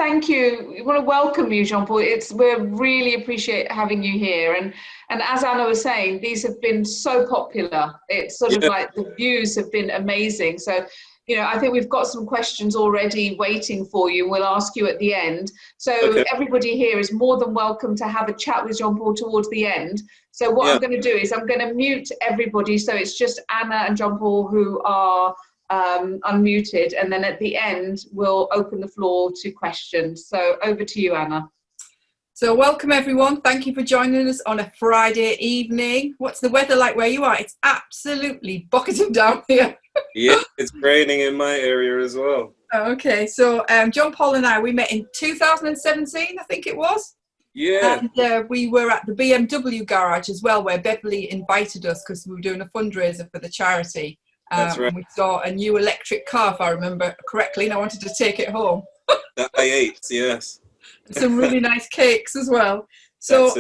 thank you. We want to welcome you, Jean-Paul. We really appreciate having you here. And as Anna was saying, these have been so popular. It's sort of like the views have been amazing. So, I think we've got some questions already waiting for you. We'll ask you at the end. So everybody here is more than welcome to have a chat with Jean-Paul towards the end. So what I'm going to do is I'm going to mute everybody. So it's just Anna and Jean-Paul who are unmuted, and then at the end we'll open the floor to questions. So over to you, Anna. So welcome everyone, thank you for joining us on a Friday evening. What's the weather like where you are? It's absolutely bucketing down here. Yeah, it's raining in my area as well. Okay, so John-Paul and I, we met in 2017, I think it was. Yeah. And we were at the BMW garage as well, where Beverly invited us because we were doing a fundraiser for the charity. That's right. And we saw a new electric car, if I remember correctly, and I wanted to take it home. The i8, yes. Some really nice cakes as well. So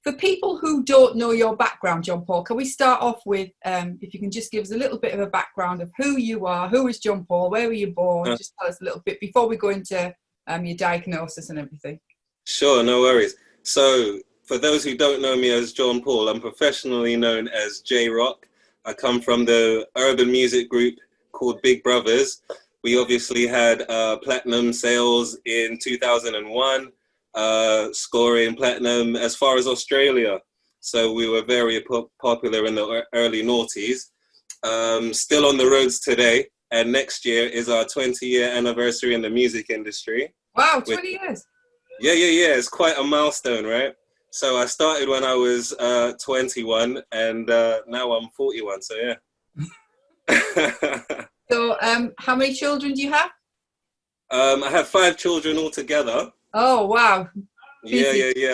for people who don't know your background, John-Paul, can we start off with, if you can just give us a little bit of a background of who you are, who is John-Paul, where were you born, just tell us a little bit before we go into your diagnosis and everything. Sure, no worries. So for those who don't know me as John-Paul, I'm professionally known as J-Rock. I come from the urban music group called Big Brothers. We obviously had platinum sales in 2001, scoring platinum as far as Australia. So we were very popular in the early noughties. Still on the roads today, and next year is our 20-year anniversary in the music industry. Wow, 20 years. Yeah. It's quite a milestone, right? So I started when I was 21, and now I'm 41, so yeah. So how many children do you have? I have 5 children altogether. Oh, wow. Yeah.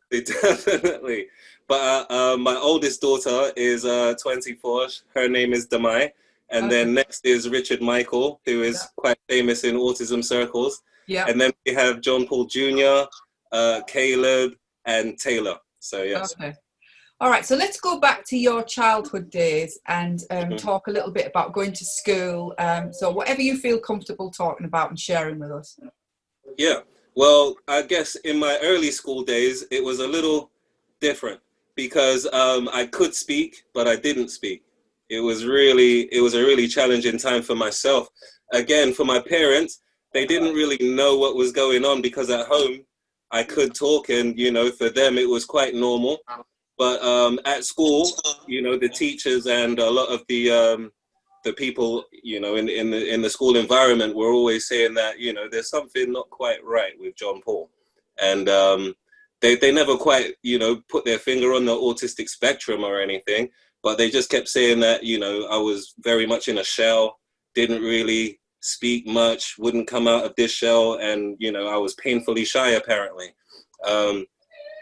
Definitely. But my oldest daughter is 24. Her name is Damai. And then next is Richard Michael, who is quite famous in autism circles. Yeah. And then we have John-Paul Jr., Caleb, and Taylor. So, yes. Okay. All right, so let's go back to your childhood days and talk a little bit about going to school. So whatever you feel comfortable talking about and sharing with us. Yeah, well, I guess in my early school days, it was a little different because I could speak, but I didn't speak. It was a really challenging time for myself. Again, for my parents, they didn't really know what was going on because at home I could talk, and, for them it was quite normal. But at school, the teachers and a lot of the people, in the school environment were always saying that, there's something not quite right with John-Paul. And they never quite, put their finger on the autistic spectrum or anything, but they just kept saying that, I was very much in a shell, didn't really speak much, wouldn't come out of this shell, and, I was painfully shy, apparently.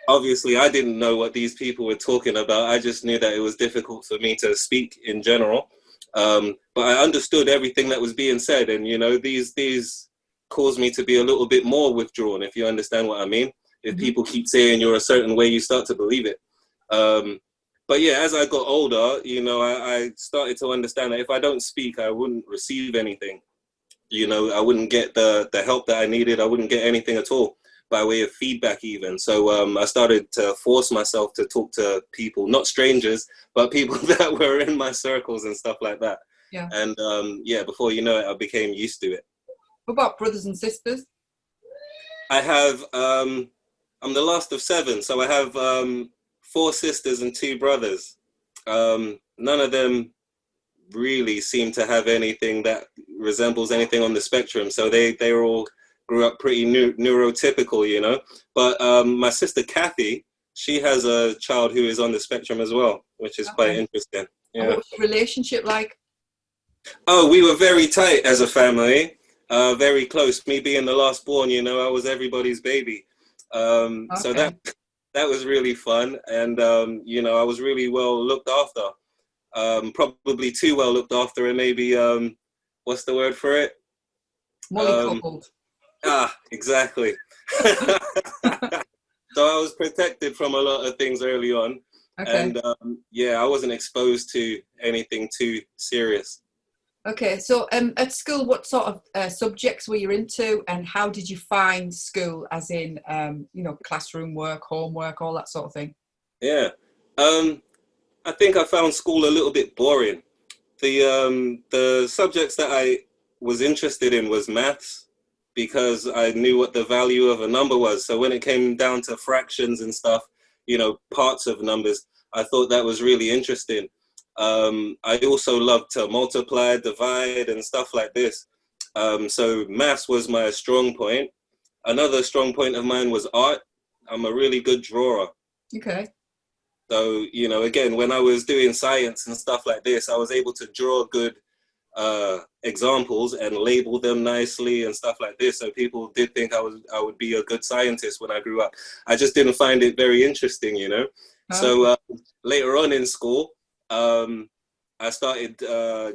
Obviously, I didn't know what these people were talking about. I just knew that it was difficult for me to speak in general. But I understood everything that was being said. And, these caused me to be a little bit more withdrawn, if you understand what I mean. If people keep saying you're a certain way, you start to believe it. But yeah, as I got older, I started to understand that if I don't speak, I wouldn't receive anything. I wouldn't get the help that I needed. I wouldn't get anything at all, by way of feedback even. So I started to force myself to talk to people, not strangers, but people that were in my circles and stuff like that. Yeah. And before you know it, I became used to it. What about brothers and sisters? I have, I'm the last of 7. So I have 4 sisters and 2 brothers. None of them really seem to have anything that resembles anything on the spectrum. So they were all grew up pretty neurotypical, But my sister Kathy, she has a child who is on the spectrum as well, which is quite interesting. Yeah. And what was your relationship like? Oh, we were very tight as a family, very close. Me being the last born, I was everybody's baby. So that was really fun. And, I was really well looked after, probably too well looked after, and maybe, what's the word for it? Mollycoddled. Exactly. So I was protected from a lot of things early on. Okay. And I wasn't exposed to anything too serious. Okay, so at school, what sort of subjects were you into, and how did you find school, as in, you know, classroom work, homework, all that sort of thing? Yeah. I think I found school a little bit boring. The subjects that I was interested in was maths, because I knew what the value of a number was. So when it came down to fractions and stuff, you know, parts of numbers, I thought that was really interesting. I also loved to multiply, divide, and stuff like this. So maths was my strong point. Another strong point of mine was art. I'm a really good drawer. Okay. So, you know, again, when I was doing science and stuff like this, I was able to draw good examples and label them nicely and stuff like this. So people did think I would be a good scientist when I grew up. I just didn't find it very interesting, you know. Okay. So later on in school, I started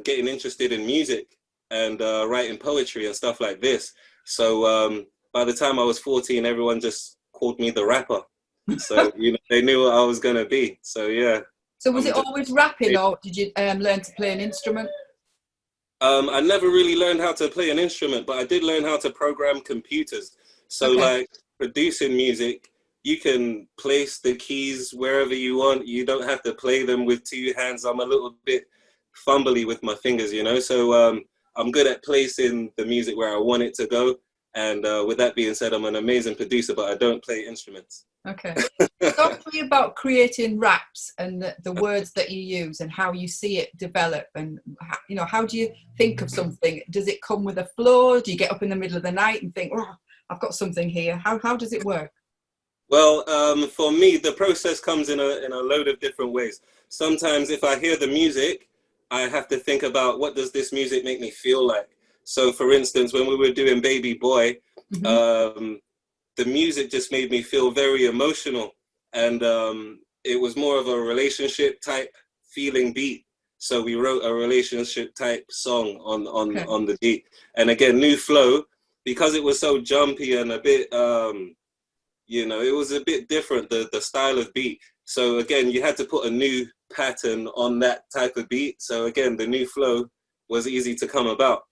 getting interested in music and writing poetry and stuff like this. So by the time I was 14, everyone just called me the rapper. So, you know, they knew what I was going to be. So, yeah. So was it always rapping, or did you learn to play an instrument? I never really learned how to play an instrument, but I did learn how to program computers. So, Okay. like, producing music, you can place the keys wherever you want. You don't have to play them with two hands. I'm a little bit fumbly with my fingers, you know. So I'm good at placing the music where I want it to go. And with that being said, I'm an amazing producer, but I don't play instruments. Okay. Talk to me about creating raps and the words that you use and how you see it develop, and you know, how do you think of something? Does it come with a flow? Do you get up in the middle of the night and think, oh, I've got something here? How does it work? Well, for me, the process comes in a load of different ways. Sometimes if I hear the music, I have to think about, what does this music make me feel like? So for instance, when we were doing Baby Boy, the music just made me feel very emotional, and it was more of a relationship type feeling beat. So we wrote a relationship type song on the beat. And again, new flow, because it was so jumpy and a bit, you know, it was a bit different, the style of beat. So again, you had to put a new pattern on that type of beat. So again, the new flow was easy to come about.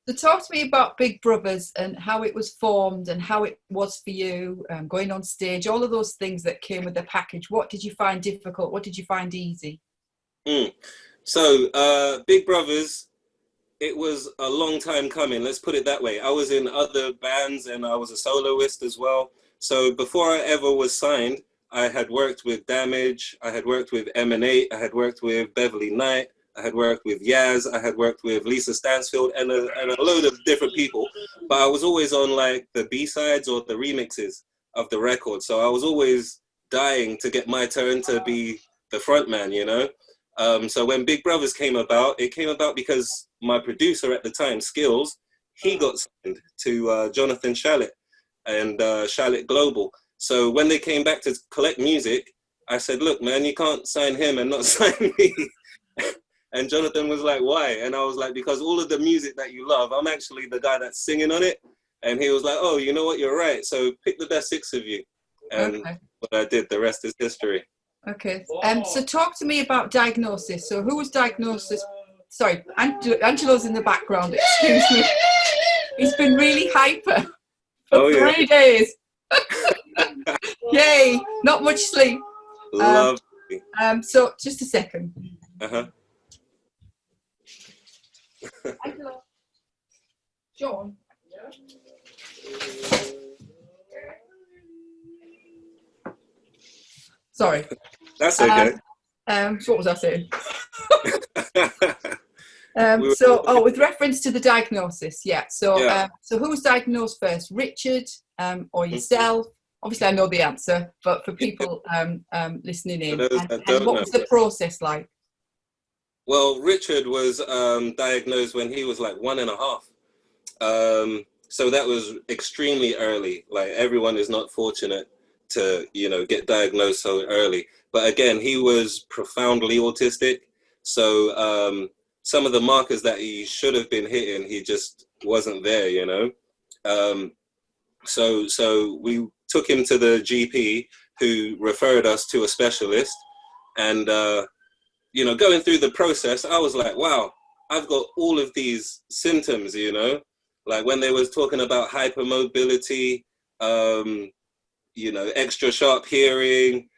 So talk to me about Big Brothers and how it was formed and how it was for you, going on stage, all of those things that came with the package. What did you find difficult? What did you find easy? So Big Brothers, it was a long time coming, let's put it that way. I was in other bands and I was a soloist as well. So before I ever was signed, I had worked with Damage, I had worked with Emanate, I had worked with Beverly Knight, I had worked with Yaz, I had worked with Lisa Stansfield and a load of different people. But I was always on like the B-sides or the remixes of the record. So I was always dying to get my turn to be the front man, you know? So when Big Brothers came about, it came about because my producer at the time, Skills, he got signed to Jonathan Shalit and Shalit Global. So when they came back to collect music, I said, look, man, you can't sign him and not sign me. And Jonathan was like, why? And I was like, because all of the music that you love, I'm actually the guy that's singing on it. And he was like, oh, you know what, you're right. So pick the best 6 of you. And what I did, the rest is history. Okay. So talk to me about diagnosis. So who was diagnosis? Sorry, Angelo's in the background. Excuse me. He's been really hyper for 3 days. Yay! Not much sleep. Lovely. So just a second. Angelo. John. Sorry. That's okay. So what was I saying? With reference to the diagnosis, So who was diagnosed first, Richard or yourself? Obviously, I know the answer, but for people listening in, and what was the process like? Well, Richard was diagnosed when he was like 1.5. So that was extremely early. Like, everyone is not fortunate to, you know, get diagnosed so early. But again, he was profoundly autistic. So some of the markers that he should have been hitting, he just wasn't there, you know. So we took him to the GP, who referred us to a specialist. And, you know, going through the process, I was like, wow, I've got all of these symptoms, you know, like when they was talking about hypermobility, you know, extra sharp hearing,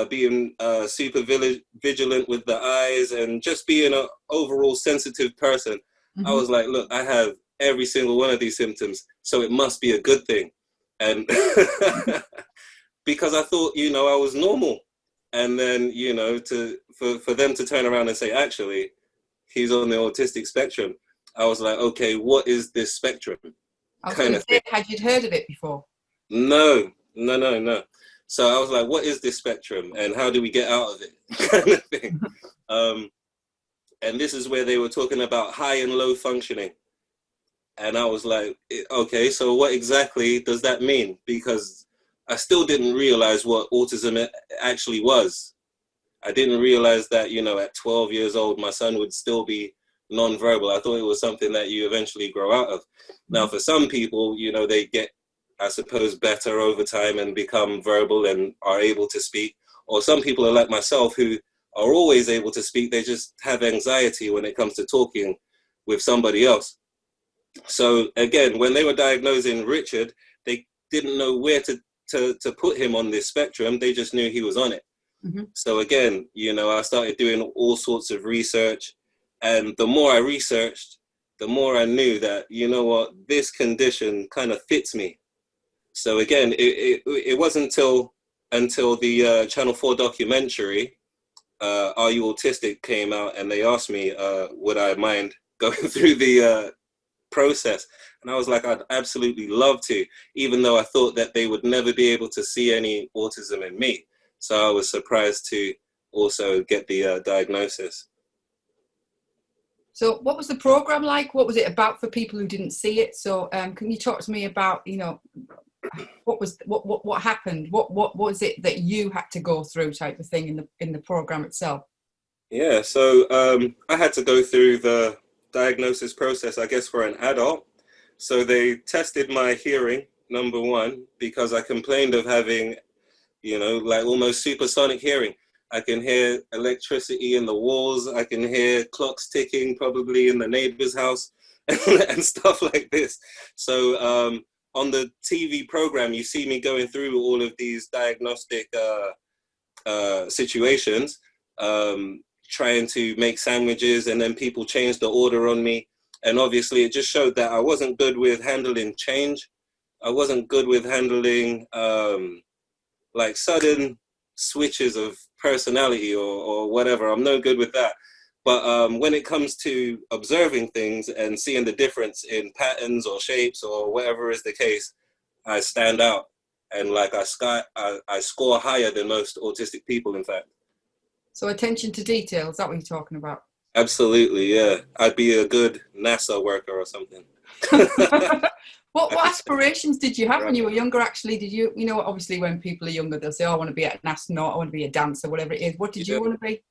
being super vigilant with the eyes, and just being an overall sensitive person. I was like, look, I have every single one of these symptoms, so it must be a good thing. And because I thought, you know, I was normal. And then, you know, for them to turn around and say, actually, he's on the autistic spectrum. I was like, okay, what is this spectrum? I was going to say, had you heard of it before? No. So I was like, what is this spectrum and how do we get out of it? Kind of thing. And this is where they were talking about high and low functioning. And I was like, okay, so what exactly does that mean? Because I still didn't realize what autism actually was. I didn't realize that, you know, at 12 years old, my son would still be nonverbal. I thought it was something that you eventually grow out of. Now, for some people, you know, they get, I suppose, better over time and become verbal and are able to speak. Or some people are like myself who are always able to speak. They just have anxiety when it comes to talking with somebody else. So again, when they were diagnosing Richard, they didn't know where to put him on this spectrum. They just knew he was on it. So again, you know, I started doing all sorts of research, and the more I researched, the more I knew that, you know what, this condition kind of fits me. So again, it wasn't until the Channel 4 documentary, Are You Autistic, came out, and they asked me, would I mind going through the process? And I was like, I'd absolutely love to, even though I thought that they would never be able to see any autism in me. So I was surprised to also get the diagnosis. So what was the program like? What was it about for people who didn't see it? So can you talk to me about, you know, what happened? What was it that you had to go through, type of thing, in the program itself? Yeah, so I had to go through the diagnosis process, I guess, for an adult. So they tested my hearing, number one, because I complained of having, you know, like almost supersonic hearing. I can hear electricity in the walls. I can hear clocks ticking probably in the neighbor's house and stuff like this. So on the TV program, you see me going through all of these diagnostic situations, trying to make sandwiches, and then people changed the order on me. And obviously it just showed that I wasn't good with handling change. I wasn't good with handling like sudden switches of personality or whatever. I'm no good with that. But when it comes to observing things and seeing the difference in patterns or shapes or whatever is the case, I stand out. And like I score higher than most autistic people, in fact. So attention to detail, is that what you're talking about? Absolutely, yeah. I'd be a good NASA worker or something. What aspirations did you have when you were younger, actually? Did you, you know, obviously when people are younger, they'll say, oh, I want to be an astronaut, I want to be a dancer, whatever it is. What did you want to be?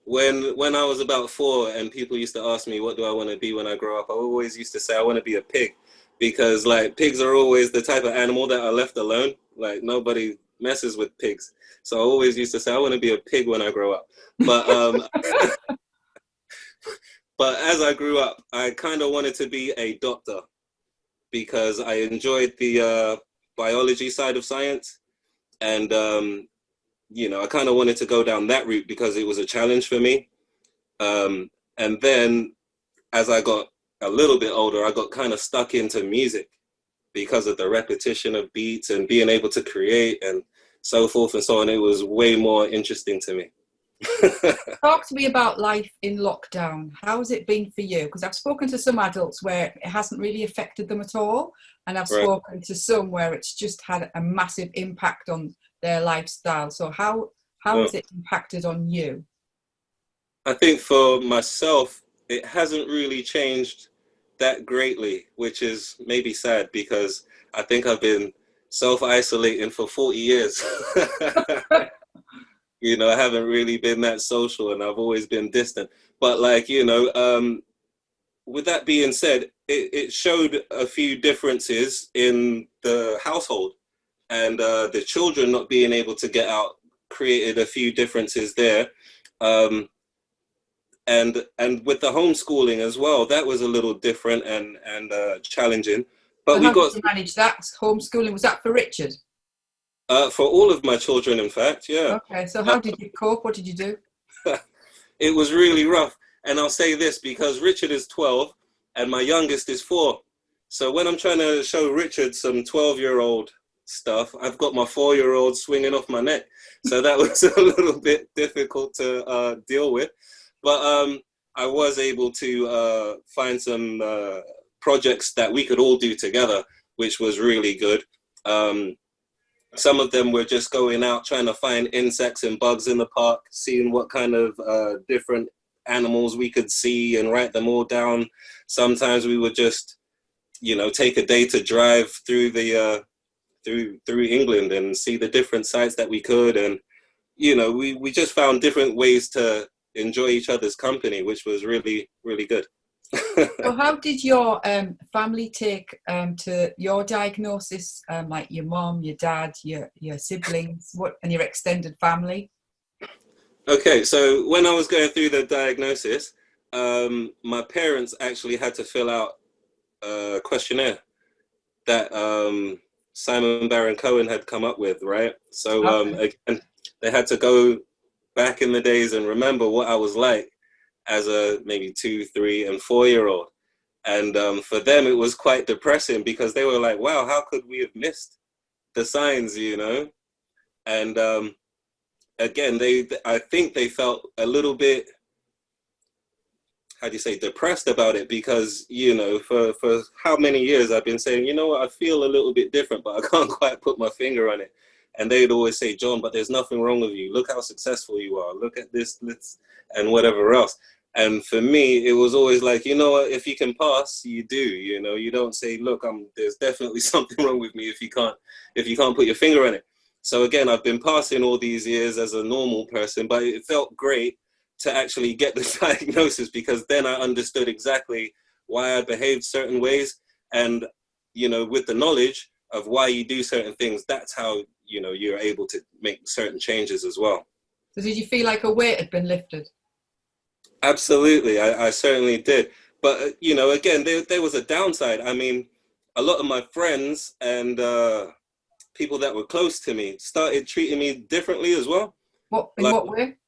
When I was about 4 and people used to ask me, what do I want to be when I grow up? I always used to say, I want to be a pig, because like pigs are always the type of animal that are left alone. Like nobody messes with pigs. So I always used to say, I want to be a pig when I grow up. But but as I grew up, I kind of wanted to be a doctor because I enjoyed the biology side of science. And, you know, I kind of wanted to go down that route because it was a challenge for me. And then as I got a little bit older, I got kind of stuck into music because of the repetition of beats and being able to create and so forth and so on. It was way more interesting to me. Talk to me about life in lockdown. How has it been for you? Because I've spoken to some adults where it hasn't really affected them at all, and I've spoken to some where it's just had a massive impact on their lifestyle. So how has it impacted on you? I think for myself, it hasn't really changed that greatly, which is maybe sad because I think I've been self-isolating for 40 years. You know, I haven't really been that social and I've always been distant. But like, you know, with that being said, it showed a few differences in the household, and the children not being able to get out created a few differences there. And with the homeschooling as well, that was a little different and challenging. But so we how got did you manage that homeschooling? Was that for Richard? for all of my children, in fact, yeah. Okay, so how did you cope? What did you do? It was really rough. And I'll say this because Richard is 12 and my youngest is 4. So when I'm trying to show Richard some 12-year-old stuff, I've got my 4-year-old swinging off my neck. So that was a little bit difficult to deal with. But I was able to find some projects that we could all do together, which was really good. Some of them were just going out trying to find insects and bugs in the park, seeing what kind of different animals we could see and write them all down. Sometimes we would just, take a day to drive through the through England and see the different sites that we could. And, we just found different ways to enjoy each other's company, which was really, really good. So how did your family take to your diagnosis, like your mom, your dad, your siblings, and your extended family? Okay, so when I was going through the diagnosis, my parents actually had to fill out a questionnaire that Simon Baron-Cohen had come up with, right? So again, they had to go back in the days and remember what I was like as a maybe 2, 3, and 4-year-old. And for them, it was quite depressing because they were like, wow, how could we have missed the signs, And again, I think they felt a little bit, depressed about it because, for how many years I've been saying, I feel a little bit different, but I can't quite put my finger on it. And they'd always say, John, but there's nothing wrong with you. Look how successful you are. Look at this, and whatever else. And for me, it was always like, if you can pass, you do, you don't say, look, there's definitely something wrong with me if you can't put your finger on it. So again, I've been passing all these years as a normal person, but it felt great to actually get the diagnosis because then I understood exactly why I behaved certain ways. And, with the knowledge of why you do certain things, that's how, you're able to make certain changes as well. So did you feel like a weight had been lifted? Absolutely, I certainly did. But, again, there was a downside. I mean, a lot of my friends and people that were close to me started treating me differently as well. In what way?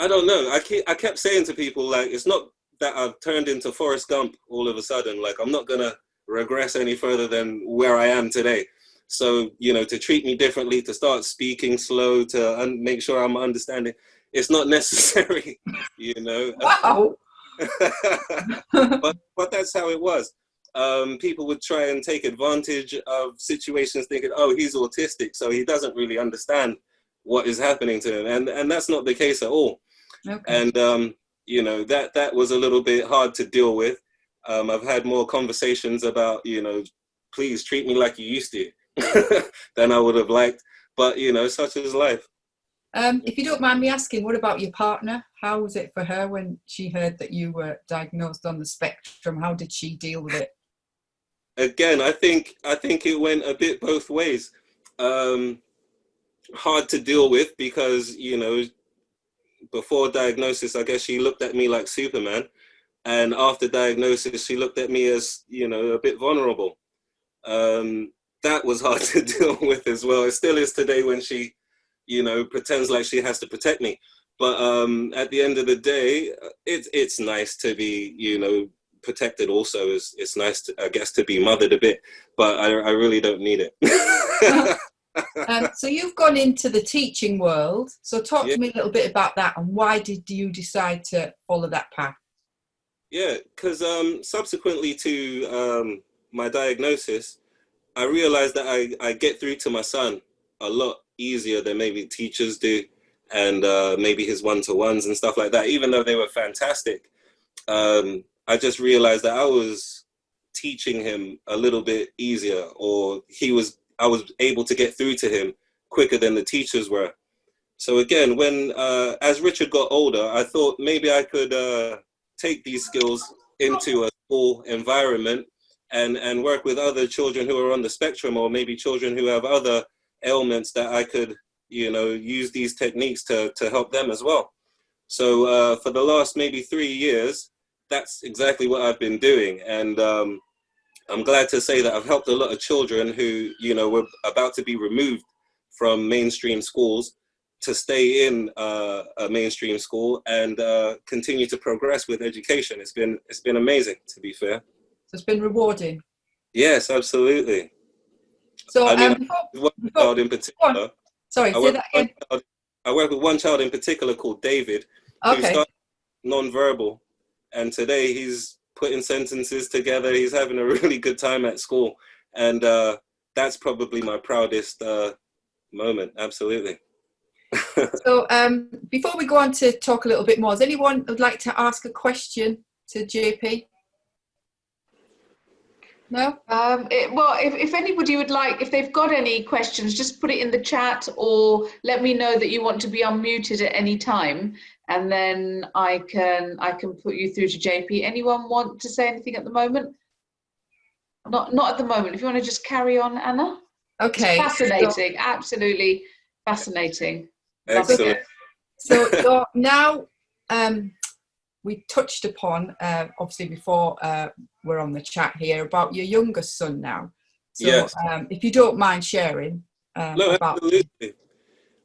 I don't know. I kept saying to people, like, it's not that I've turned into Forrest Gump all of a sudden. Like, I'm not going to regress any further than where I am today. So, to treat me differently, to start speaking slow, to make sure I'm understanding, it's not necessary, Wow. but that's how it was. People would try and take advantage of situations thinking, oh, he's autistic, so he doesn't really understand what is happening to him. And that's not the case at all. Okay. And, that was a little bit hard to deal with. I've had more conversations about, please treat me like you used to than I would have liked. But, such is life. If you don't mind me asking, what about your partner? How was it for her when she heard that you were diagnosed on the spectrum? How did she deal with it? Again, I think it went a bit both ways. Hard to deal with because, before diagnosis, I guess she looked at me like Superman. And after diagnosis, she looked at me as, a bit vulnerable. That was hard to deal with as well. It still is today when she, pretends like she has to protect me. But at the end of the day, it's nice to be, protected also. It's nice, I guess, to be mothered a bit. But I really don't need it. So you've gone into the teaching world. So talk to me a little bit about that and why did you decide to follow that path? Yeah, because subsequently to my diagnosis, I realized that I get through to my son a lot easier than maybe teachers do and maybe his one-to-ones and stuff like that, even though they were fantastic. I just realized that I was teaching him a little bit easier, or I was able to get through to him quicker than the teachers were. So again, when as Richard got older, I thought maybe I could take these skills into a school environment and work with other children who are on the spectrum, or maybe children who have other ailments that I could, use these techniques to help them as well. So for the last maybe 3 years, that's exactly what I've been doing. And I'm glad to say that I've helped a lot of children who, you know, were about to be removed from mainstream schools to stay in a mainstream school and continue to progress with education. It's been amazing, to be fair. So it's been rewarding. Yes, absolutely. So I mean, one child in particular. Sorry, say that again. I work with one child in particular called David, who started non-verbal, and today he's putting sentences together. He's having a really good time at school, and that's probably my proudest moment. Absolutely. So before we go on to talk a little bit more, does anyone would like to ask a question to JP? No? Well, if anybody would like, if they've got any questions, just put it in the chat or let me know that you want to be unmuted at any time, and then I can put you through to JP. Anyone want to say anything at the moment? Not at the moment. If you want to just carry on, Anna. Okay. It's fascinating, absolutely fascinating. Excellent. So now we touched upon, obviously before we're on the chat here, about your youngest son now. So yes. If you don't mind sharing. No, about absolutely.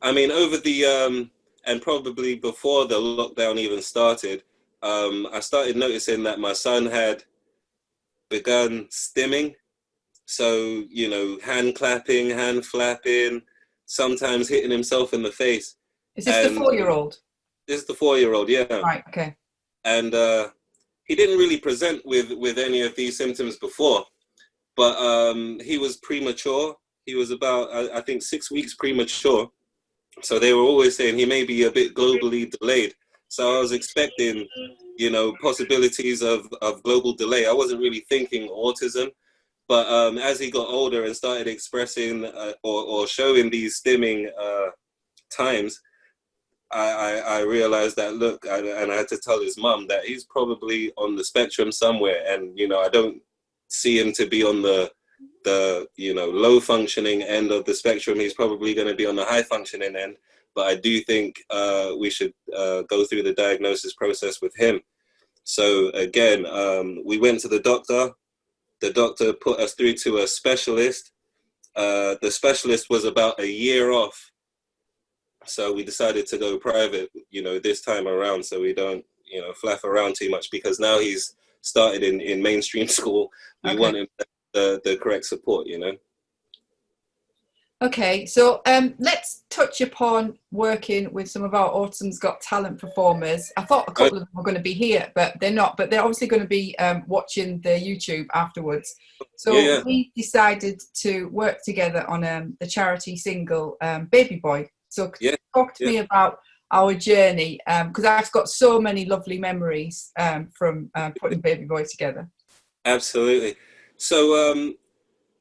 I mean, over the, and probably before the lockdown even started, I started noticing that my son had begun stimming. So, you know, hand clapping, hand flapping, sometimes hitting himself in the face. Is this the 4-year-old? This is the 4-year-old, yeah. Right, okay. And he didn't really present with any of these symptoms before, but he was premature. He was about, I think, 6 weeks premature. So they were always saying he may be a bit globally delayed. So I was expecting, you know, possibilities of global delay. I wasn't really thinking autism, but as he got older and started expressing or showing these stimming times, I realized that, look, and I had to tell his mum that he's probably on the spectrum somewhere. And, you know, I don't see him to be on the you know, low functioning end of the spectrum. He's probably going to be on the high functioning end. But I do think we should go through the diagnosis process with him. So again, we went to the doctor. The doctor put us through to a specialist. The specialist was about a year off. So we decided to go private, you know, this time around, so we don't, you know, flaff around too much, because now he's started in mainstream school. We want him the correct support, you know. Okay, so let's touch upon working with some of our Autisms Got Talent performers. I thought a couple of them were going to be here, but they're not. But they're obviously going to be watching the YouTube afterwards. So we decided to work together on the charity single, Baby Boy. So talk to me about our journey, because I've got so many lovely memories from putting Baby Boy together. Absolutely. So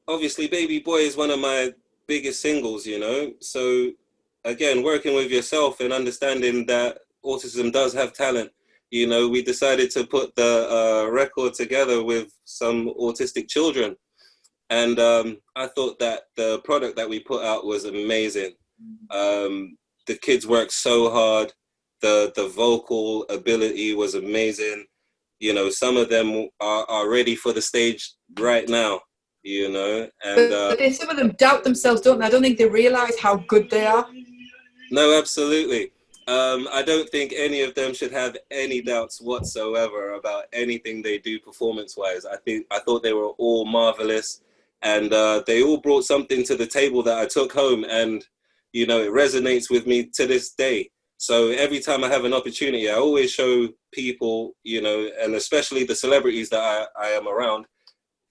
obviously Baby Boy is one of my biggest singles, you know. So again, working with yourself and understanding that autism does have talent, you know, we decided to put the record together with some autistic children. And I thought that the product that we put out was amazing. The kids worked so hard. The vocal ability was amazing. You know, some of them are ready for the stage right now, you know. And but some of them doubt themselves, don't they? I don't think they realise how good they are. No, absolutely. I don't think any of them should have any doubts whatsoever about anything they do performance-wise. I thought they were all marvelous, and they all brought something to the table that I took home, and you know, it resonates with me to this day. So every time I have an opportunity, I always show people, you know, and especially the celebrities that I am around,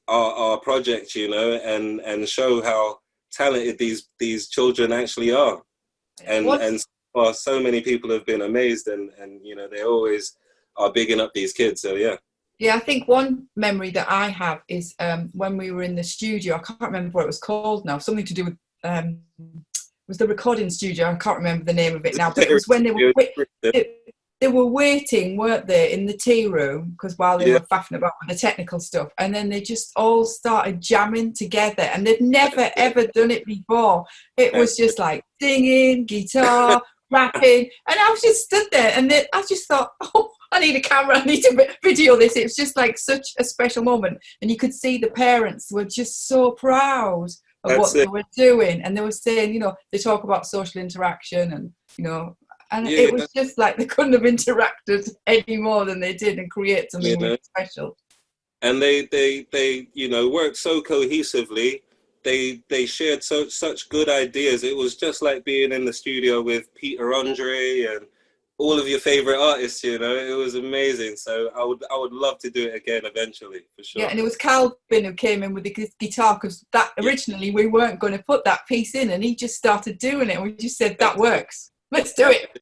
our project, you know, and show how talented these children actually are. And so many people have been amazed, and you know, they always are bigging up these kids. So yeah. Yeah, I think one memory that I have is when we were in the studio. I can't remember what it was called now. Something to do with was the recording studio. I can't remember the name of it now. But it was when they were waiting, weren't they, in the tea room, because while they were faffing about with the technical stuff, and then they just all started jamming together, and they'd never ever done it before. It was just like singing, guitar, rapping, and I was just stood there, and then I just thought, oh, I need a camera, I need to video this. It was just like such a special moment, and you could see the parents were just so proud of what they were doing, and they were saying, you know, they talk about social interaction, and you know, and it was just like they couldn't have interacted any more than they did and create something really special. And they you know, worked so cohesively. They shared such good ideas. It was just like being in the studio with Peter Andre and all of your favorite artists. You know, it was amazing. So I would love to do it again eventually, for sure. Yeah, and it was Calvin who came in with the guitar, because that originally we weren't going to put that piece in, and he just started doing it. And we just said, that works. Let's do it.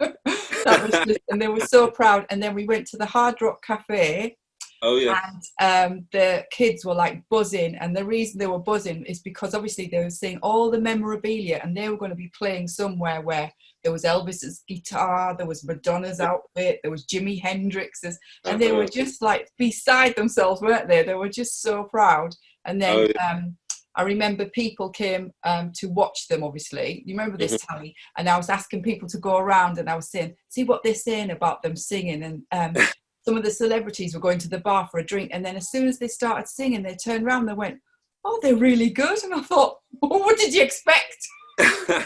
That was just, and they were so proud. And then we went to the Hard Rock Cafe. Oh yeah. And the kids were like buzzing, and the reason they were buzzing is because obviously they were seeing all the memorabilia, and they were going to be playing somewhere where there was Elvis's guitar, there was Madonna's outfit, there was Jimi Hendrix's, and they were just like beside themselves, weren't they? They were just so proud. And then I remember people came to watch them, obviously. You remember this, Tally? And I was asking people to go around, and I was saying, see what they're saying about them singing. And some of the celebrities were going to the bar for a drink, and then as soon as they started singing, they turned around and they went, oh, they're really good. And I thought, well, what did you expect?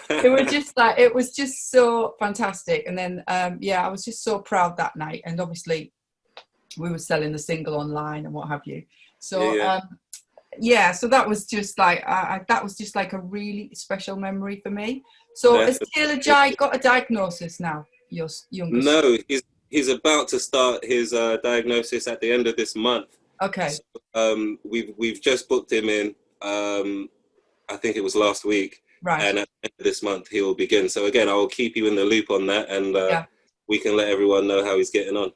They were just like, it was just so fantastic. And then, I was just so proud that night. And obviously we were selling the single online and what have you. So, so that was just like, that was just like a really special memory for me. So has Taylor Jai got a diagnosis now, your youngest? No, he's about to start his diagnosis at the end of this month. Okay. So, we've just booked him in. I think it was last week. Right. And at the end of this month he will begin. So again, I will keep you in the loop on that, and we can let everyone know how he's getting on.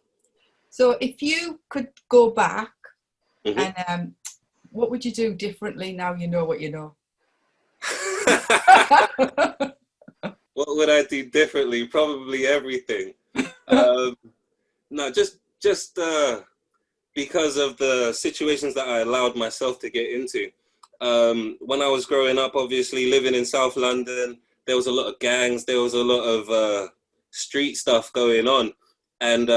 So if you could go back, and what would you do differently now you know what you know? What would I do differently? Probably everything. No, just because of the situations that I allowed myself to get into. When I was growing up, obviously living in South London, there was a lot of gangs, there was a lot of street stuff going on. And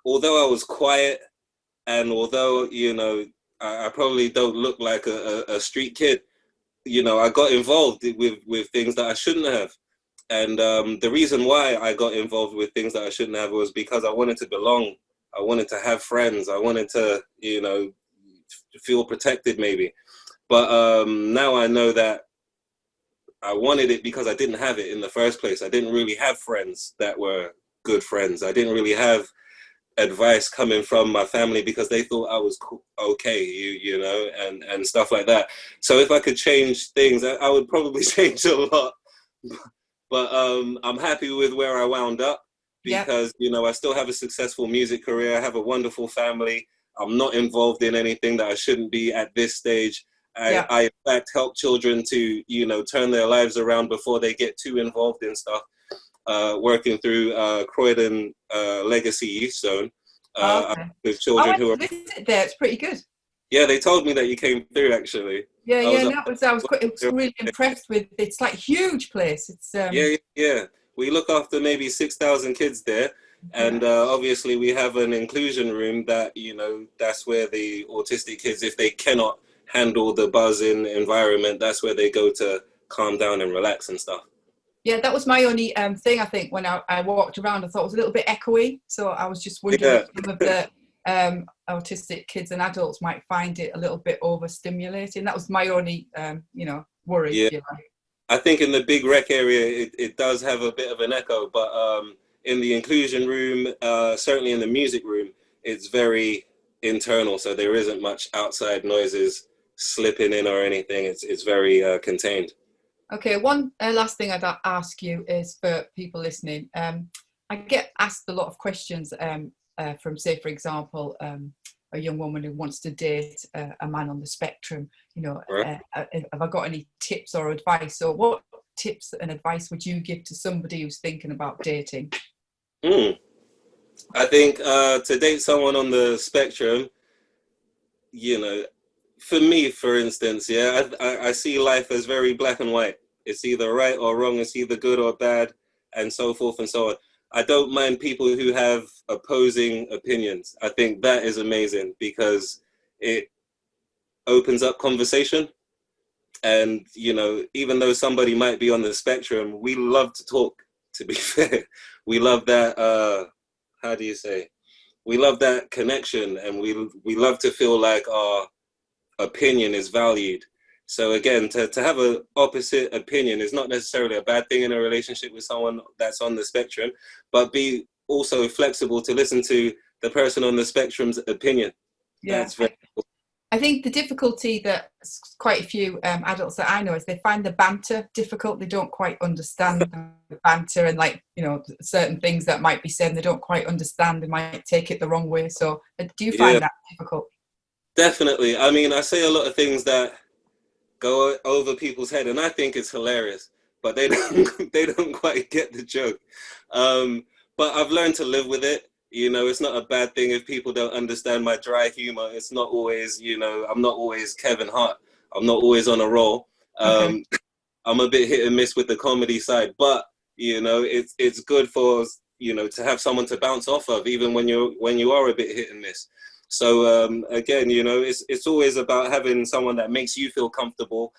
although I was quiet, and although, you know, I probably don't look like a street kid, you know, I got involved with things that I shouldn't have. And the reason why I got involved with things that I shouldn't have was because I wanted to belong. I wanted to have friends. I wanted to, you know, feel protected maybe. But now I know that I wanted it because I didn't have it in the first place. I didn't really have friends that were good friends. I didn't really have advice coming from my family because they thought I was okay, you know, and stuff like that. So if I could change things, I would probably change a lot. But I'm happy with where I wound up because, you know, I still have a successful music career. I have a wonderful family. I'm not involved in anything that I shouldn't be at this stage. I in fact, help children to, you know, turn their lives around before they get too involved in stuff. Working through Croydon Legacy Youth Zone with children who are... visit there. It's pretty good. Yeah, they told me that you came through actually. I was really impressed with. It's like huge place. It's We look after maybe 6,000 kids there, and obviously we have an inclusion room that, you know, that's where the autistic kids, if they cannot handle the buzzing environment, that's where they go to calm down and relax and stuff. Yeah, that was my only thing. I think when I walked around, I thought it was a little bit echoey. So I was just wondering if some of the autistic kids and adults might find it a little bit overstimulating. That was my only, worry. Yeah. I think in the big rec area, it does have a bit of an echo, but in the inclusion room, certainly in the music room, it's very internal. So there isn't much outside noises slipping in or anything. It's very contained. Okay, one last thing I'd ask you is for people listening. I get asked a lot of questions from, say, for example, a young woman who wants to date a man on the spectrum. You know, have I got any tips or advice? So what tips and advice would you give to somebody who's thinking about dating? I think to date someone on the spectrum, you know, for me, for instance, I see life as very black and white. It's either right or wrong. It's either good or bad. and so forth and so on. I don't mind people who have opposing opinions. I think that is amazing because it opens up conversation. And, you know, even though somebody might be on the spectrum, we love to talk, to be fair. We love that, how do you say? We love that connection, and we love to feel like our opinion is valued. So again, to have an opposite opinion is not necessarily a bad thing in a relationship with someone that's on the spectrum, but be also flexible to listen to the person on the spectrum's opinion. Yeah. That's very cool. I think the difficulty that quite a few adults that I know is they find the banter difficult. They don't quite understand the banter, and like, you know, certain things that might be said, and they don't quite understand. They might take it the wrong way. So do you find that difficult? Definitely. I mean, I say a lot of things that go over people's head, and I think it's hilarious, but they don't quite get the joke. But I've learned to live with it. You know, it's not a bad thing if people don't understand my dry humor. It's not always, you know, I'm not always Kevin Hart. I'm not always on a roll. I'm a bit hit and miss with the comedy side, but, you know, it's good for, you know, to have someone to bounce off of, even when you are a bit hit and miss. So again, you know, it's always about having someone that makes you feel comfortable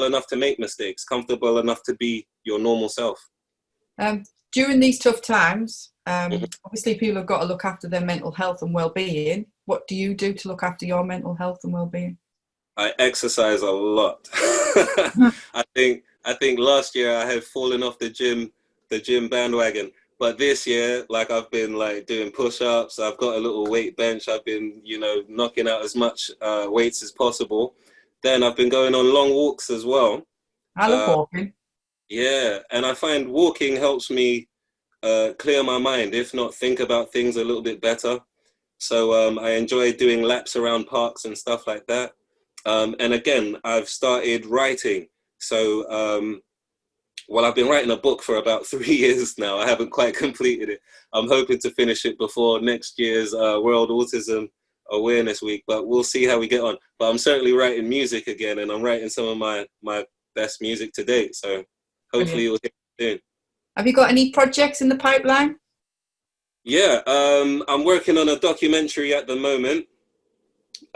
enough to make mistakes, comfortable enough to be your normal self. During these tough times, obviously people have got to look after their mental health and well-being. What do you do to look after your mental health and well-being? I exercise a lot. I think last year I had fallen off the gym bandwagon. But this year, like, I've been like doing push-ups. I've got a little weight bench. I've been, you know, knocking out as much weights as possible. Then I've been going on long walks as well. I love walking. Yeah, and I find walking helps me clear my mind, if not think about things a little bit better. So I enjoy doing laps around parks and stuff like that. And again, I've started writing. So, well, I've been writing a book for about 3 years now. I haven't quite completed it. I'm hoping to finish it before next year's World Autism Awareness Week, but we'll see how we get on. But I'm certainly writing music again, and I'm writing some of my best music to date. So hopefully you'll hear it soon. Have you got any projects in the pipeline? Yeah, I'm working on a documentary at the moment.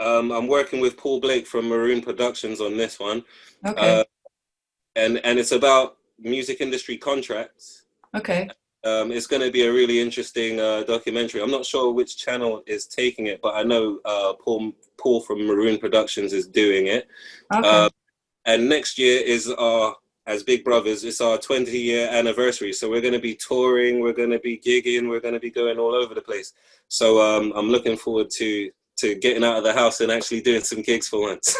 I'm working with Paul Blake from Maroon Productions on this one. Okay. And it's about music industry contracts. Okay. It's going to be a really interesting documentary. I'm not sure which channel is taking it, but I know Paul from Maroon Productions is doing it. Okay. And next year is as Big Brothers, it's our 20-year anniversary. So we're going to be touring, we're going to be gigging, we're going to be going all over the place. So I'm looking forward to getting out of the house and actually doing some gigs for once.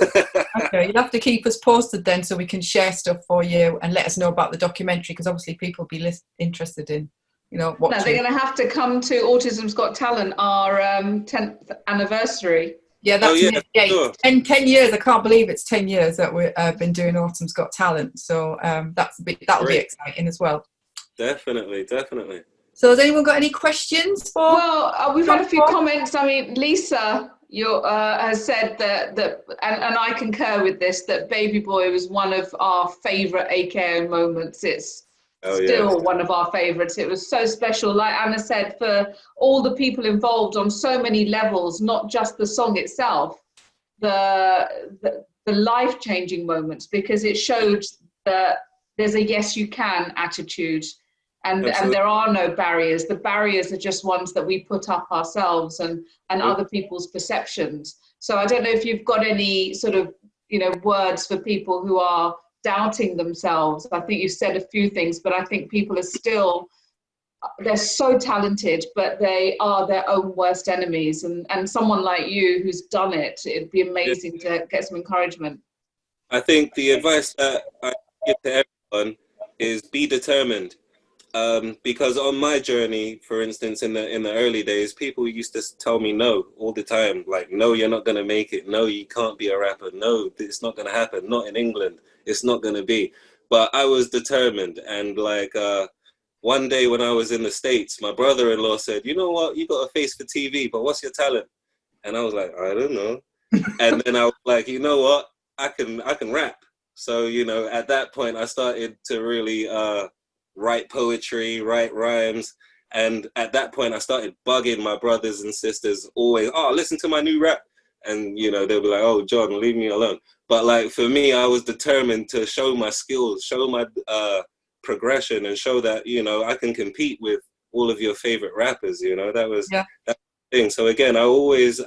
Okay, you'll have to keep us posted then so we can share stuff for you and let us know about the documentary, because obviously people will be interested in, you know, watching. No, they're going to have to come to Autism's Got Talent, our 10th anniversary. Yeah, that's sure. 10 years. I can't believe it's 10 years that we've been doing Autism's Got Talent. So that'll be exciting as well. Definitely. So has anyone got any questions for? Well, we've had a few comments. I mean, Lisa has said that and I concur with this, that Baby Boy was one of our favourite AKO moments. It's still one of our favourites. It was so special, like Anna said, for all the people involved on so many levels, not just the song itself, the life-changing moments, because it showed that there's a yes you can attitude. And there are no barriers. The barriers are just ones that we put up ourselves and other people's perceptions. So I don't know if you've got any sort of, you know, words for people who are doubting themselves. I think you've said a few things, but I think people are they're so talented, but they are their own worst enemies. And someone like you who's done it, it'd be amazing to get some encouragement. I think the advice that I give to everyone is be determined. Because on my journey, for instance, in the early days, people used to tell me no all the time. Like, no, you're not going to make it. No, you can't be a rapper. No, it's not going to happen. Not in England. It's not going to be. But I was determined. And like one day when I was in the States, my brother-in-law said, you know what? You got a face for TV, but what's your talent? And I was like, I don't know. And then I was like, you know what? I can rap. So, you know, at that point, I started to really write poetry, write rhymes. And at that point, I started bugging my brothers and sisters always, oh, listen to my new rap. And, you know, they'll be like, oh, John, leave me alone. But like, for me, I was determined to show my skills, show my progression, and show that, you know, I can compete with all of your favorite rappers, you know, that was that thing. So again, I always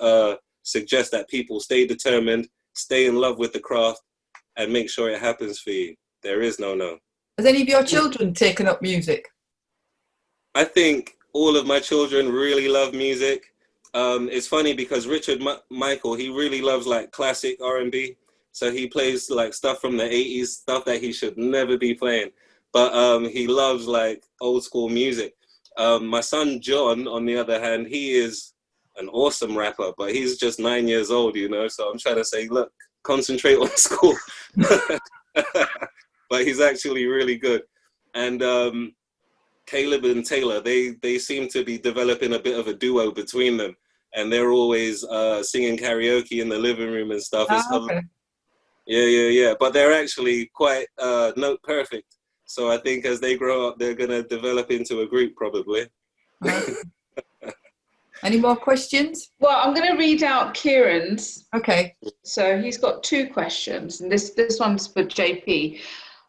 suggest that people stay determined, stay in love with the craft, and make sure it happens for you. There is no. Has any of your children taken up music? I think all of my children really love music. It's funny because Richard Michael, he really loves like classic R&B. So he plays like stuff from the 80s, stuff that he should never be playing. But he loves like old school music. My son John, on the other hand, he is an awesome rapper, but he's just 9 years old, you know. So I'm trying to say, look, concentrate on school. But he's actually really good. And Caleb and Taylor, they seem to be developing a bit of a duo between them. And they're always singing karaoke in the living room and stuff. Okay. Yeah. But they're actually quite note perfect. So I think as they grow up, they're going to develop into a group probably. Any more questions? Well, I'm going to read out Kieran's. Okay. So he's got 2 questions, and this one's for JP.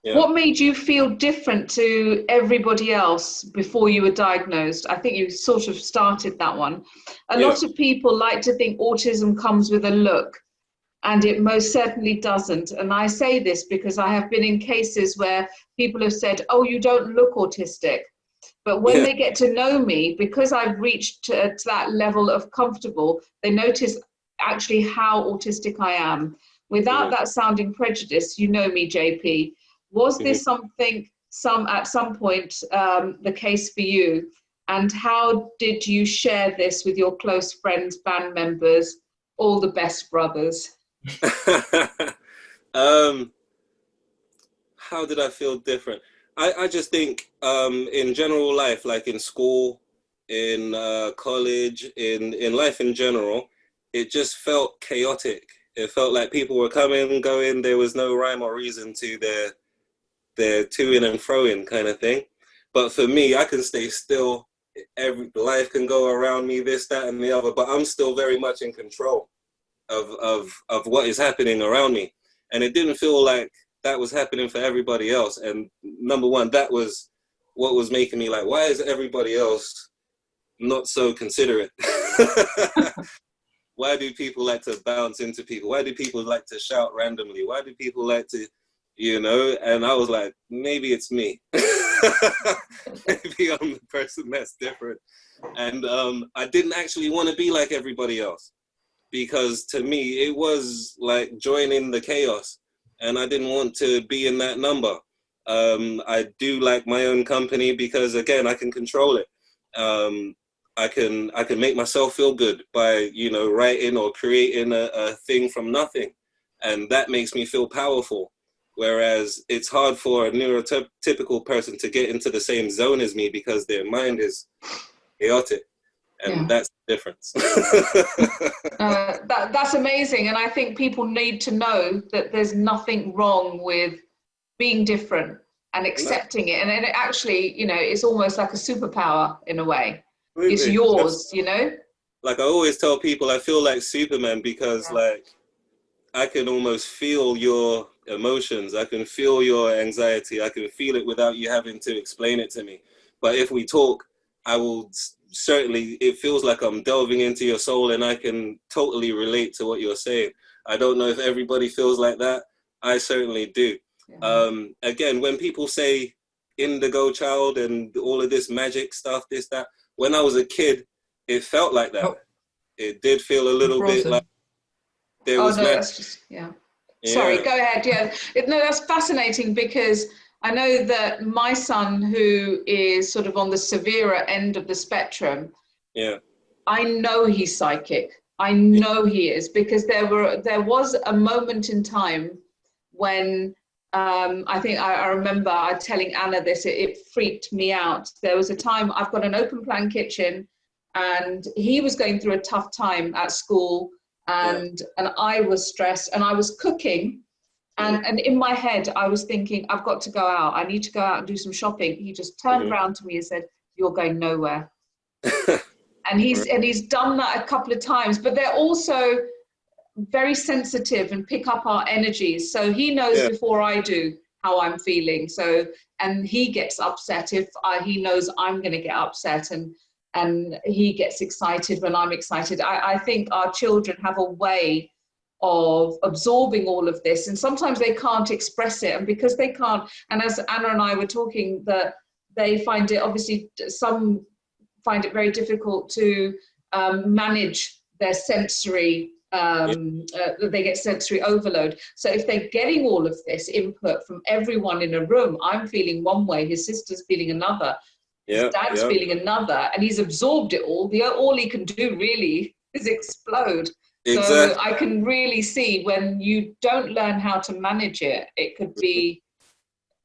Yeah. What made you feel different to everybody else before you were diagnosed? I think you sort of started that one. A lot of people like to think autism comes with a look, and it most certainly doesn't. And I say this because I have been in cases where people have said, oh, you don't look autistic. But when they get to know me, because I've reached to that level of comfortable, they notice actually how autistic I am. Without that sounding prejudice, you know me, JP. Was this something at some point the case for you? And how did you share this with your close friends, band members, all the best brothers? How did I feel different? I just think in general life, like in school, in college, in life in general, it just felt chaotic. It felt like people were coming and going. There was no rhyme or reason to their to-in and fro-in kind of thing. But for me, I can stay still. Life can go around me, this, that, and the other, but I'm still very much in control of what is happening around me. And it didn't feel like that was happening for everybody else. And number one, that was what was making me like, why is everybody else not so considerate? Why do people like to bounce into people? Why do people like to shout randomly? Why do people like to, you know? And I was like, maybe it's me. Maybe I'm the person that's different. And I didn't actually want to be like everybody else, because to me, it was like joining the chaos. And I didn't want to be in that number. I do like my own company because, again, I can control it. I can make myself feel good by, you know, writing or creating a thing from nothing. And that makes me feel powerful. Whereas it's hard for a neurotypical person to get into the same zone as me because their mind is chaotic. And that's the difference. That's amazing. And I think people need to know that there's nothing wrong with being different and accepting it. And then it actually, you know, it's almost like a superpower in a way. Absolutely. It's yours, you know? Like I always tell people, I feel like Superman because like I can almost feel your emotions. I can feel your anxiety. I can feel it without you having to explain it to me. But if we talk, I will certainly, it feels like I'm delving into your soul and I can totally relate to what you're saying. I don't know if everybody feels like that. I certainly do. Again, when people say indigo child and all of this magic stuff, this, that, when I was a kid, it felt like that. It did feel a little bit like there was magic. That's just, Sorry, go ahead. No, that's fascinating because I know that my son, who is sort of on the severer end of the spectrum, I know he's psychic. I know he is, because there was a moment in time when I think I remember telling Anna this, it freaked me out. There was a time, I've got an open plan kitchen and he was going through a tough time at school and I was stressed and I was cooking And in my head, I was thinking, I've got to go out. I need to go out and do some shopping. He just turned around to me and said, "You're going nowhere." And he's done that a couple of times, but they're also very sensitive and pick up our energies. So he knows before I do how I'm feeling. So, and he gets upset if he knows I'm going to get upset, and he gets excited when I'm excited. I think our children have a way of absorbing all of this, and sometimes they can't express it, and because they can't, and as Anna and I were talking, that they find it, obviously some find it very difficult to manage their sensory, they get sensory overload. So if they're getting all of this input from everyone in a room, I'm feeling one way, his sister's feeling another, his dad's feeling another, and he's absorbed it all. All he can do really is explode. Exactly. So I can really see when you don't learn how to manage it, it could be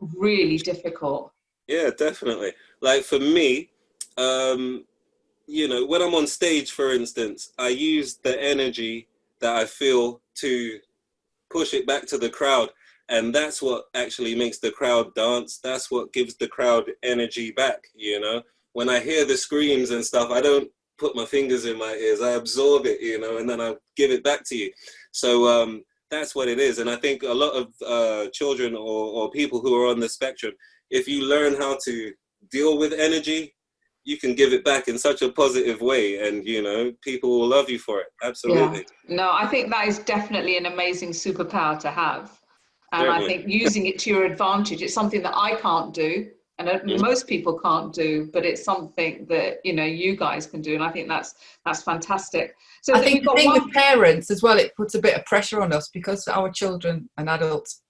really difficult. Yeah, definitely. Like for me, you know, when I'm on stage, for instance, I use the energy that I feel to push it back to the crowd. And that's what actually makes the crowd dance. That's what gives the crowd energy back, you know. When I hear the screams and stuff, I don't put my fingers in my ears. I absorb it, you know, and then I give it back to you. So that's what it is. And I think a lot of children or people who are on the spectrum, if you learn how to deal with energy, you can give it back in such a positive way, and you know, people will love you for it. Absolutely. Yeah. No, I think that is definitely an amazing superpower to have, and Certainly. I think using it to your advantage, it's something that I can't do, and most people can't do, but it's something that, you know, you guys can do, and I think that's fantastic. So I think the thing with parents as well, it puts a bit of pressure on us because our children and adults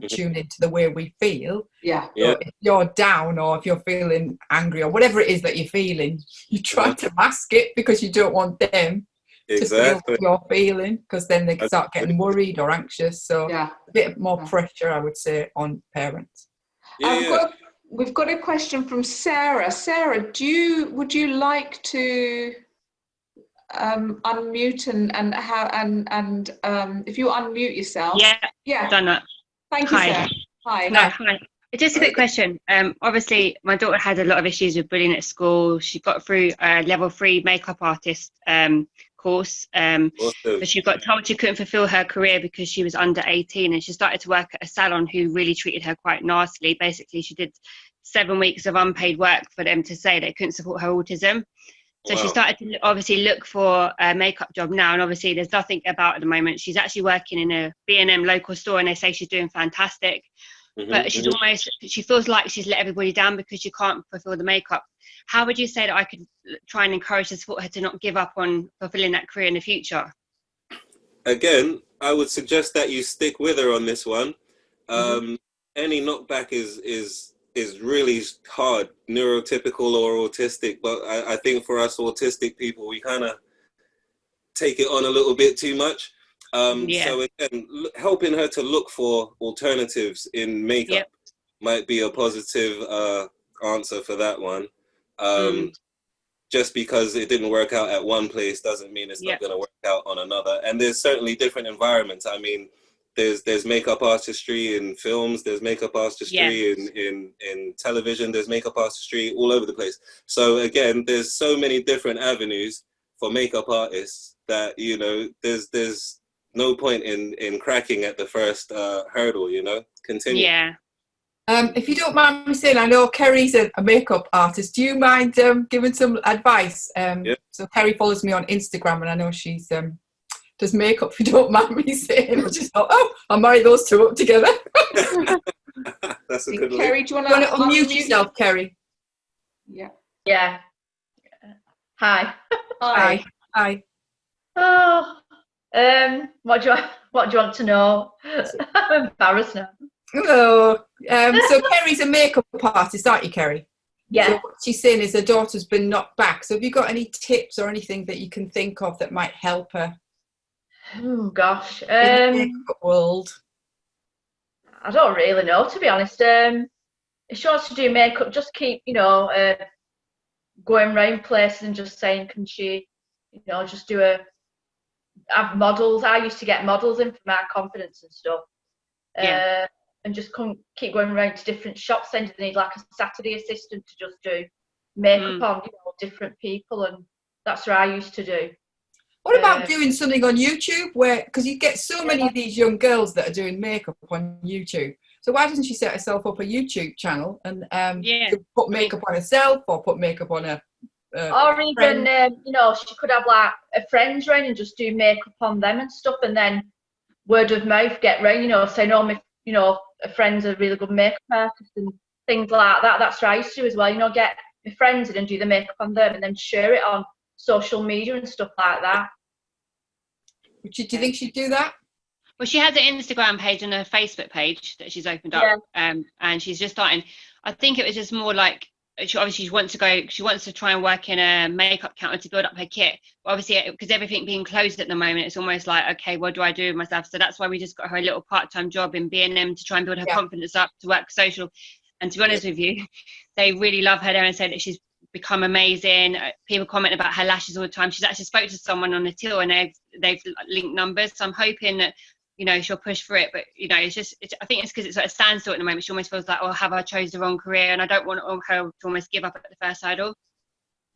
tune into the way we feel. Yeah. So if you're down or if you're feeling angry or whatever it is that you're feeling, you try to mask it because you don't want them to feel what you're feeling, because then they start getting worried or anxious. So a bit more pressure, I would say, on parents. We've got a question from Sarah. Sarah, would you like to unmute and if you unmute yourself? Yeah, done that. Thank you, Sarah. Hi. Hi. Just a quick question. Obviously, my daughter had a lot of issues with bullying at school. She got through a level 3 makeup artist course. But she got told she couldn't fulfill her career because she was under 18, and she started to work at a salon who really treated her quite nastily. Basically, she did 7 weeks of unpaid work for them to say they couldn't support her autism. So she started to obviously look for a makeup job now, and obviously there's nothing about at the moment. She's actually working in a B&M local store, and they say she's doing fantastic. But she's she feels like she's let everybody down because she can't fulfill the makeup. How would you say that I could try and encourage and support her to not give up on fulfilling that career in the future? Again, I would suggest that you stick with her on this one. Any knockback is really hard, neurotypical or autistic, but I think for us autistic people, we kind of take it on a little bit too much. So again, helping her to look for alternatives in makeup might be a positive answer for that one. Just because it didn't work out at one place doesn't mean it's not going to work out on another. And there's certainly different environments. I mean, there's makeup artistry in films, there's makeup artistry in television, there's makeup artistry all over the place. So again, there's so many different avenues for makeup artists that, you know, there's no point in cracking at the first hurdle, you know. Continue. If you don't mind me saying, I know Kerry's a makeup artist. Do you mind giving some advice? So Kerry follows me on Instagram, and I know she's does makeup. If you don't mind me saying, I just thought, I'll marry those two up together. That's a good one. Kerry, do you want to unmute yourself, Kerry? Yeah. Hi. Hi. Oh, what do you want to know? I'm embarrassed now. Hello. So Kerry's a makeup artist, aren't you, Kerry? Yeah. So what she's saying is her daughter's been knocked back. So have you got any tips or anything that you can think of that might help her? Oh gosh. In the makeup world. I don't really know, to be honest. If she wants to do makeup, just keep, going around places and just saying, can she, just have models. I used to get models in for my confidence and stuff. and just keep going around to different shops, saying they need like a Saturday assistant to just do makeup on, you know, different people, and that's what I used to do. What about doing something on YouTube, where, because you get so many of these young girls that are doing makeup on YouTube. So why doesn't she set herself up a YouTube channel and put makeup on herself, or put makeup on a or even you know, she could have like a friends round and just do makeup on them and stuff, and then word of mouth get round, you know, saying, oh, my, you know, a friend's a really good makeup artist and things like that. That's what I used to do as well, you know, get my friends in and do the makeup on them and then share it on social media and stuff like that. Do you think she'd do that? Well, she has an Instagram page and a Facebook page that she's opened up, and she's just starting. I think it was just more like, she wants to try and work in a makeup counter to build up her kit. But obviously, because everything being closed at the moment, it's almost like, okay, what do I do with myself? So that's why we just got her a little part-time job in B&M to try and build her confidence up to work social. And to be honest with you, they really love her there and say that she's become amazing. People comment about her lashes all the time. She's actually spoke to someone on the till and they've linked numbers. So I'm hoping that, you know, she'll push for it. But, you know, I think it's because it's at a standstill at the moment. She almost feels like, oh, have I chose the wrong career? And I don't want her to almost give up at the first hurdle.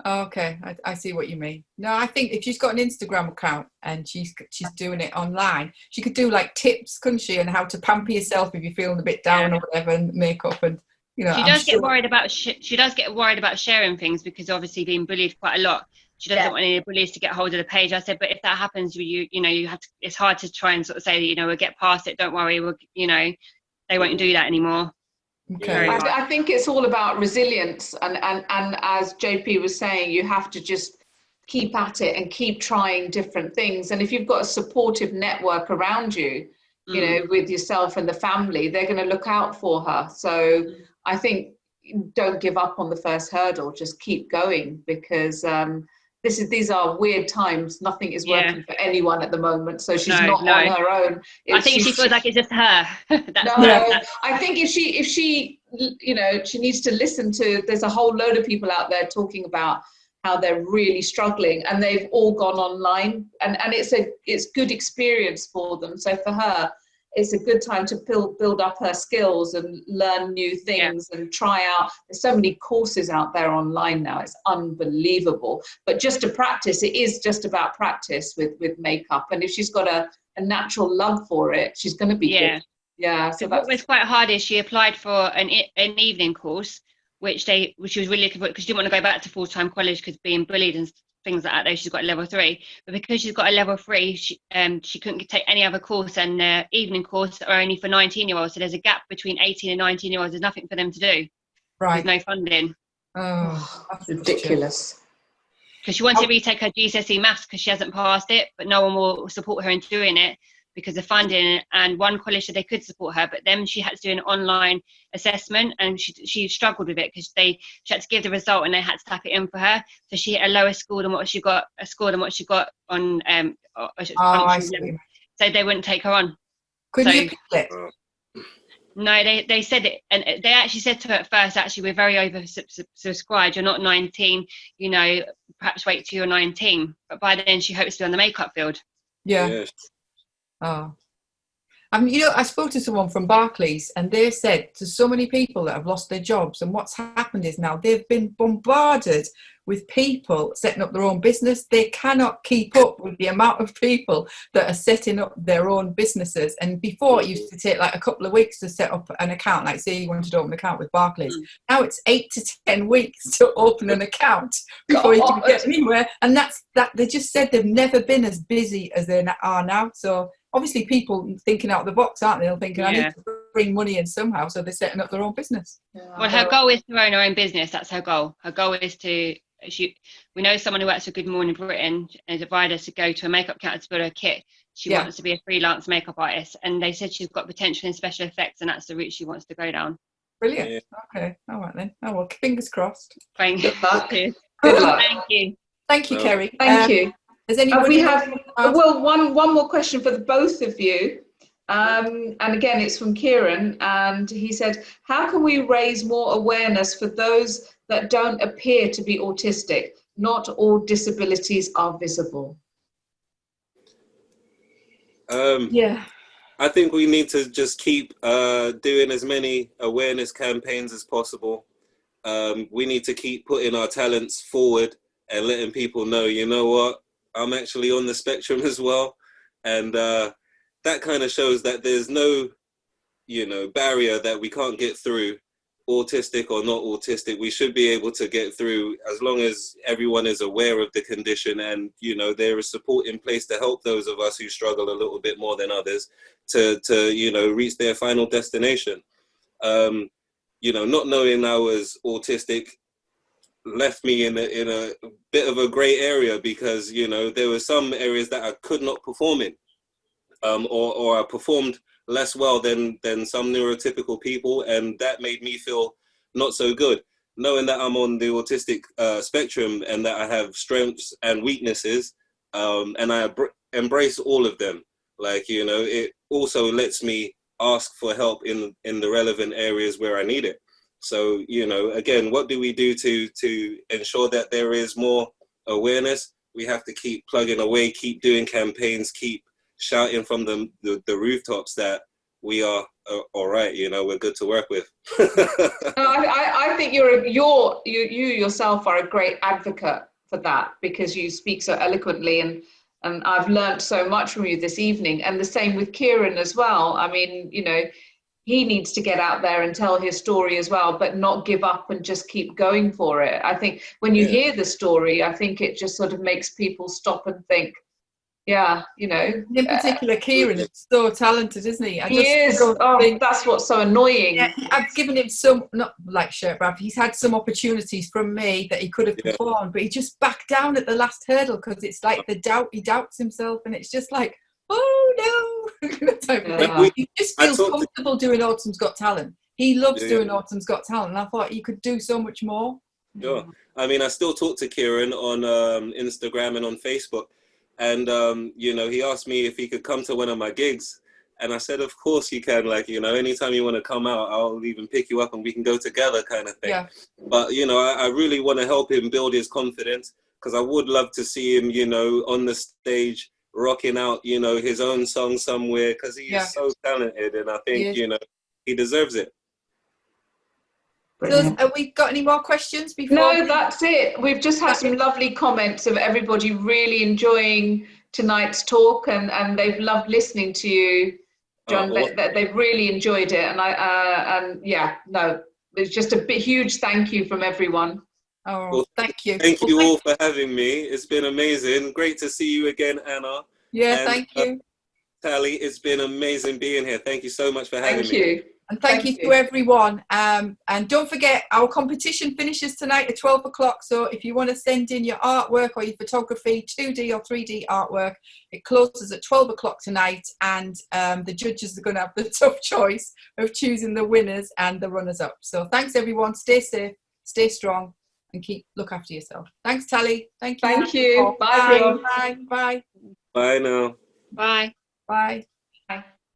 Oh, okay, I see what you mean. No, I think if she's got an Instagram account and she's doing it online, she could do like tips, couldn't she, on how to pamper yourself if you're feeling a bit down or whatever, and makeup, and you know. She does get worried about sharing things, because obviously being bullied quite a lot. She doesn't want any bullies to get hold of the page. I said, but if that happens, you know, you have to. It's hard to try and sort of say, you know, we'll get past it. Don't worry, you know, they won't do that anymore. Okay. I think it's all about resilience, and as JP was saying, you have to just keep at it and keep trying different things. And if you've got a supportive network around you, you know, with yourself and the family, they're going to look out for her. So I think don't give up on the first hurdle. Just keep going, because these are weird times. Nothing is working for anyone at the moment, so she's not on her own. I think she feels like it's just her. I think if she, you know, she needs to listen to. There's a whole load of people out there talking about how they're really struggling, and they've all gone online, and it's good experience for them. So for her, it's a good time to build up her skills and learn new things and try out. There's so many courses out there online now. It's unbelievable. But just to practice, it is just about practice with makeup. And if she's got a natural love for it, she's going to be good. Yeah. So what was quite hard is she applied for an evening course, which she was really looking for, because she didn't want to go back to full-time college because being bullied and things like that, though she's got a level 3, but because she's got a level 3, she couldn't take any other course, and the evening course are only for 19-year-olds, so there's a gap between 18 and 19-year-olds. There's nothing for them to do. There's no funding. That's ridiculous. Because she wanted to retake her GCSE maths because she hasn't passed it, but no one will support her in doing it because of funding. And one college said they could support her, but then she had to do an online assessment, and she struggled with it because she had to give the result and they had to type it in for her. So she hit a lower score than what she got on so they wouldn't take her on. Couldn't you pick it? No, they said it, and they actually said to her at first, actually, we're very oversubscribed. You're not 19, you know, perhaps wait till you're 19. But by then she hopes to be on the makeup field. Yeah. Yes. Oh. You know, I spoke to someone from Barclays, and they said to so many people that have lost their jobs, and what's happened is now they've been bombarded with people setting up their own business. They cannot keep up with the amount of people that are setting up their own businesses. And before, it used to take like a couple of weeks to set up an account, like say you wanted to open an account with Barclays. Now it's 8 to 10 weeks to open an account before you can get anywhere. And that's they just said they've never been as busy as they are now. So obviously people thinking out of the box, aren't they? They're thinking, I need to bring money in somehow, so they're setting up their own business. Well, her goal is to own her own business. That's her goal. Her goal is to, we know someone who works for Good Morning Britain and invited her to go to a makeup counter to build her kit. She wants to be a freelance makeup artist, and they said she's got potential in special effects, and that's the route she wants to go down. Brilliant. Okay. All right then. Oh well, fingers crossed. Thank you. Good luck. Good luck. Thank you. Thank you, Kerry. Thank you. Does anybody we have one more question for the both of you, and again it's from Kieran, and he said, how can we raise more awareness for those that don't appear to be autistic? Not all disabilities are visible. Yeah, I think we need to just keep doing as many awareness campaigns as possible. We need to keep putting our talents forward and letting people know, you know what, I'm actually on the spectrum as well. And that kind of shows that there's no, you know, barrier that we can't get through, autistic or not autistic. We should be able to get through as long as everyone is aware of the condition, and, you know, there is support in place to help those of us who struggle a little bit more than others to you know, reach their final destination. You know, not knowing I was autistic left me in a bit of a gray area, because, you know, there were some areas that I could not perform in, or I performed less well than some neurotypical people, and that made me feel not so good. Knowing that I'm on the autistic spectrum and that I have strengths and weaknesses, and I embrace all of them. Like, you know, it also lets me ask for help in the relevant areas where I need it. So, you know, again, what do we do to ensure that there is more awareness? We have to keep plugging away, keep doing campaigns, keep shouting from the rooftops that we are all right, you know, we're good to work with. I think you yourself are a great advocate for that, because you speak so eloquently, and I've learned so much from you this evening. And the same with Kieran as well. I mean, you know, he needs to get out there and tell his story as well, but not give up and just keep going for it. I think when you hear the story, I think it just sort of makes people stop and think, yeah, you know. In particular, Kieran is so talented, isn't he? He is. Oh, that's what's so annoying. Yeah, I've given him some, not like shirt, but he's had some opportunities from me that he could have performed, but he just backed down at the last hurdle, because it's like he doubts himself, and it's just like, oh no. He just feels comfortable doing Autisms Got Talent. He loves doing Autisms Got Talent, and I thought he could do so much more. Sure. I mean, I still talk to Kieran on Instagram and on Facebook. And, you know, he asked me if he could come to one of my gigs. And I said, of course you can. Like, you know, anytime you want to come out, I'll even pick you up and we can go together, kind of thing. Yeah. But, you know, I really want to help him build his confidence, because I would love to see him, you know, on the stage rocking out, you know, his own song somewhere, because he is so talented. And I think, you know, he deserves it. So, have we got any more questions before? No, that's it. We've just had some lovely comments of everybody really enjoying tonight's talk, and they've loved listening to you, John. They've really enjoyed it, and it's just a huge thank you from everyone. Oh, well, thank you. Thank you all for having me. It's been amazing. Great to see you again, Anna. Yeah, and, thank you. Tally, it's been amazing being here. Thank you so much for having me. Thank you. And thank you to everyone. And don't forget, our competition finishes tonight at 12 o'clock. So if you want to send in your artwork or your photography, 2D or 3D artwork, it closes at 12 o'clock tonight. And the judges are going to have the tough choice of choosing the winners and the runners-up. So thanks, everyone. Stay safe, stay strong, and look after yourself. Thanks, Tally. Thank you. Thank you. Bye. Bye. Bye. Bye now. Bye. Bye. Bye.